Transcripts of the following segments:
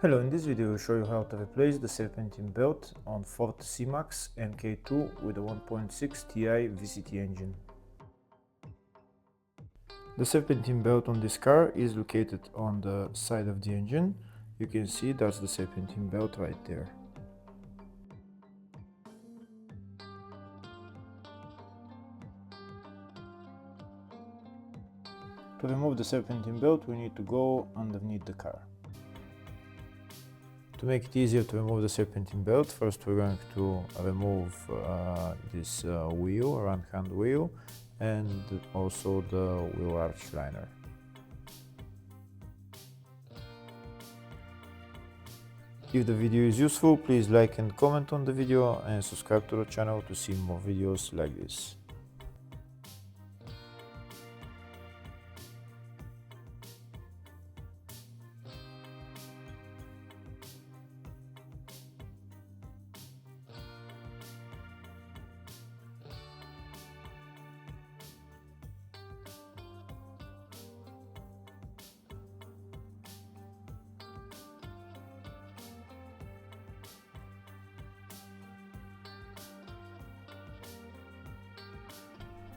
Hello, in this video I will show you how to replace the serpentine belt on Ford C-Max Mk2 with a 1.6Ti-VCT engine. The serpentine belt on this car is located on the side of the engine. You can see that's the serpentine belt right there. To remove the serpentine belt, we need to go underneath the car. To make it easier to remove the serpentine belt, first we're going to remove this wheel, ram hand wheel, and also the wheel arch liner. If the video is useful, please like and comment on the video and subscribe to the channel to see more videos like this.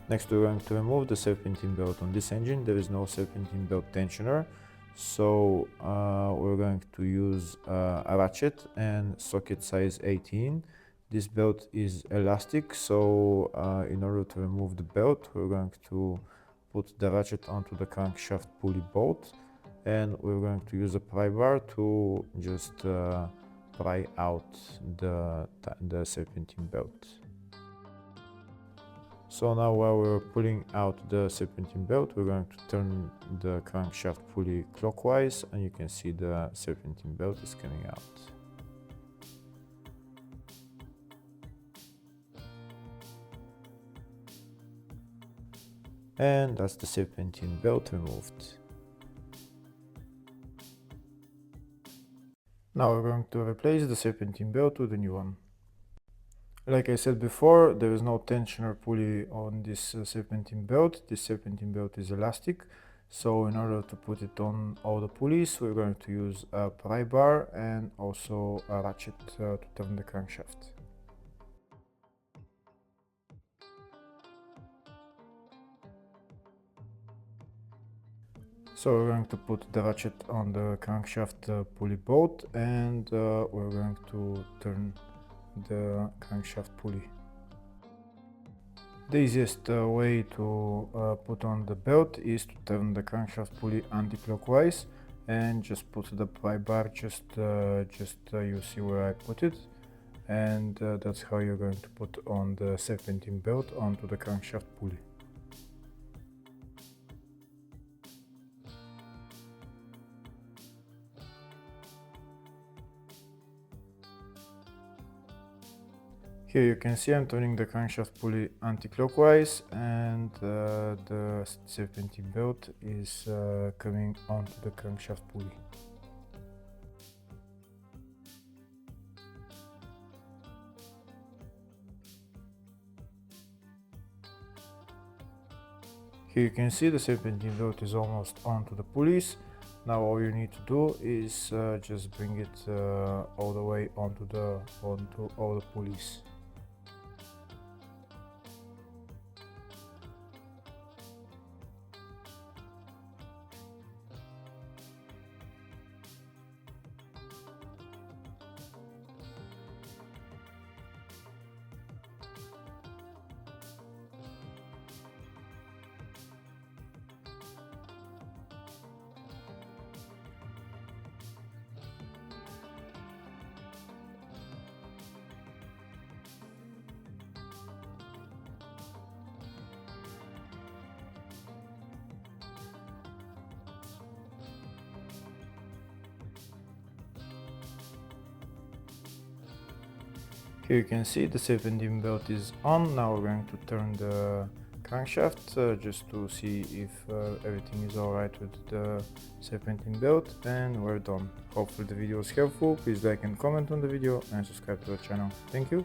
Next we're going to remove the serpentine belt on this engine. There is no serpentine belt tensioner, so we're going to use a ratchet and socket size 18. This belt is elastic, so in order to remove the belt we're going to put the ratchet onto the crankshaft pulley bolt, and we're going to use a pry bar to just pry out the serpentine belt. So now while we're pulling out the serpentine belt, we're going to turn the crankshaft pulley clockwise, and you can see the serpentine belt is coming out. And that's the serpentine belt removed. Now we're going to replace the serpentine belt with a new one. Like I said before, there is no tensioner pulley on this serpentine belt. This serpentine belt is elastic, so in order to put it on all the pulleys, we're going to use a pry bar and also a ratchet to turn the crankshaft. So we're going to put the ratchet on the crankshaft pulley bolt, and we're going to turn the crankshaft pulley. The easiest way to put on the belt is to turn the crankshaft pulley anti-clockwise and just put the pry bar just you see where I put it, and that's how you're going to put on the serpentine belt onto the crankshaft pulley. Here you can see I'm turning the crankshaft pulley anti-clockwise, and the serpentine belt is coming onto the crankshaft pulley. Here you can see the serpentine belt is almost onto the pulleys. Now all you need to do is just bring it all the way onto all the pulleys. Here you can see the serpentine belt is on. Now we're going to turn the crankshaft just to see if everything is alright with the serpentine belt, and we're done. Hopefully the video was helpful. Please like and comment on the video and subscribe to the channel. Thank you.